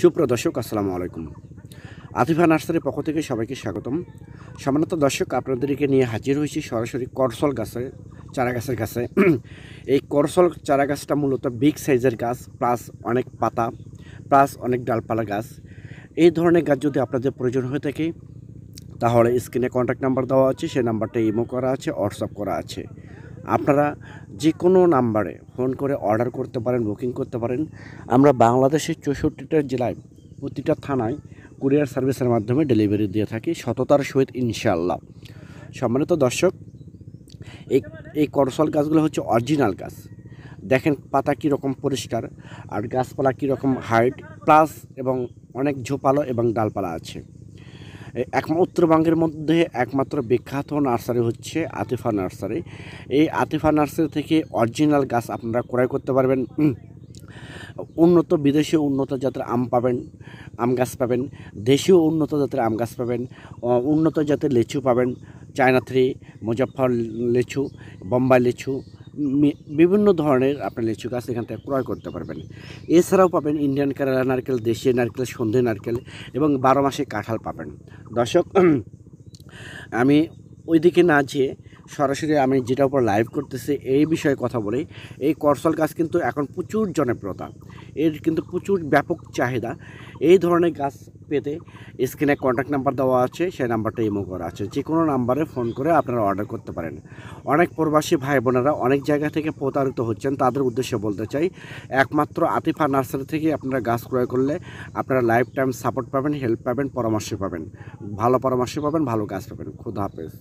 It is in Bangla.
সুপ্রিয় দর্শক, আসসালামু আলাইকুম। আতিফা নার্সারির পক্ষ থেকে সবাইকে স্বাগতম। সম্মানিত দর্শক, আপনাদেরকে নিয়ে হাজির হয়েছি সরাসরি করসল গাছে, চারা গাছের কাছে। এই করসল চারা গাছটা মূলত বিগ সাইজের গাছ, প্লাস অনেক পাতা, প্লাস অনেক ডালপালা গাছ। এই ধরনের গাছ যদি আপনাদের প্রয়োজন হয়ে থাকে, তাহলে স্ক্রিনে কন্ট্যাক্ট নাম্বার দেওয়া আছে, সেই নাম্বারটা ইমো করা আছে, হোয়াটসঅ্যাপ করা আছে। আপনারা যে কোনো নাম্বারে ফোন করে অর্ডার করতে পারেন, বুকিং করতে পারেন। আমরা বাংলাদেশের 64টা জেলায় প্রতিটা থানায় কুরিয়ার সার্ভিসের মাধ্যমে ডেলিভারি দিয়ে থাকি সততার সহিত, ইনশাআল্লাহ। সম্মানিত দর্শক, এই এই করসল গাছগুলো হচ্ছে অরিজিনাল গাছ। দেখেন পাতা কীরকম পরিষ্কার, আর গাছপালা কীরকম হাইট, প্লাস এবং অনেক ঝোপালো এবং ডালপালা আছে। উত্তরবঙ্গের মধ্যে একমাত্র বিখ্যাত নার্সারি হচ্ছে আতিফা নার্সারি। এই আতিফা নার্সারি থেকে অরিজিনাল গাছ আপনারা ক্রয় করতে পারবেন। উন্নত বিদেশি উন্নত জাতের আম পাবেন, আম গাছ পাবেন। দেশীয় উন্নত জাতের আম গাছ পাবেন। উন্নত জাতের লিচু পাবেন, চায়না থ্রি, মুজাফফর লিচু, বোম্বাই লিচু, বিভিন্ন ধরনের আপনার লিচু গাছ এখান থেকে ক্রয় করতে পারবেন। এছাড়াও পাবেন ইন্ডিয়ান কেরালা নারকেল, দেশীয় নারকেল, সন্ধি নারকেল এবং 12 মাসে কাঁঠাল পাবেন। দর্শক, আমি ওইদিকে না যেয়ে সরাসরি আমি যেটা উপর লাইভ করতেছি এই বিষয়ে কথা বলি। এই করসল গাছ কিন্তু এখন প্রচুর জনপ্রিয়তা, এর কিন্তু প্রচুর ব্যাপক চাহিদা। এই ধরনের গাছ পেতে স্ক্রিনে কন্ট্যাক্ট নাম্বার দেওয়া আছে, সেই নাম্বারটা ইমো করা আছে। যে কোনো নাম্বারে ফোন করে আপনারা অর্ডার করতে পারেন। অনেক প্রবাসী ভাই বোনেরা অনেক জায়গা থেকে প্রতারিত হচ্ছেন, তাদের উদ্দেশ্যে বলতে চাই, একমাত্র আতিফা নার্সারি থেকে আপনারা গাছ ক্রয় করলে আপনারা লাইফ টাইম সাপোর্ট পাবেন, হেল্প পাবেন, পরামর্শ পাবেন, ভালো পরামর্শ পাবেন, ভালো গাছ পাবেন। খুদা হাফেজ।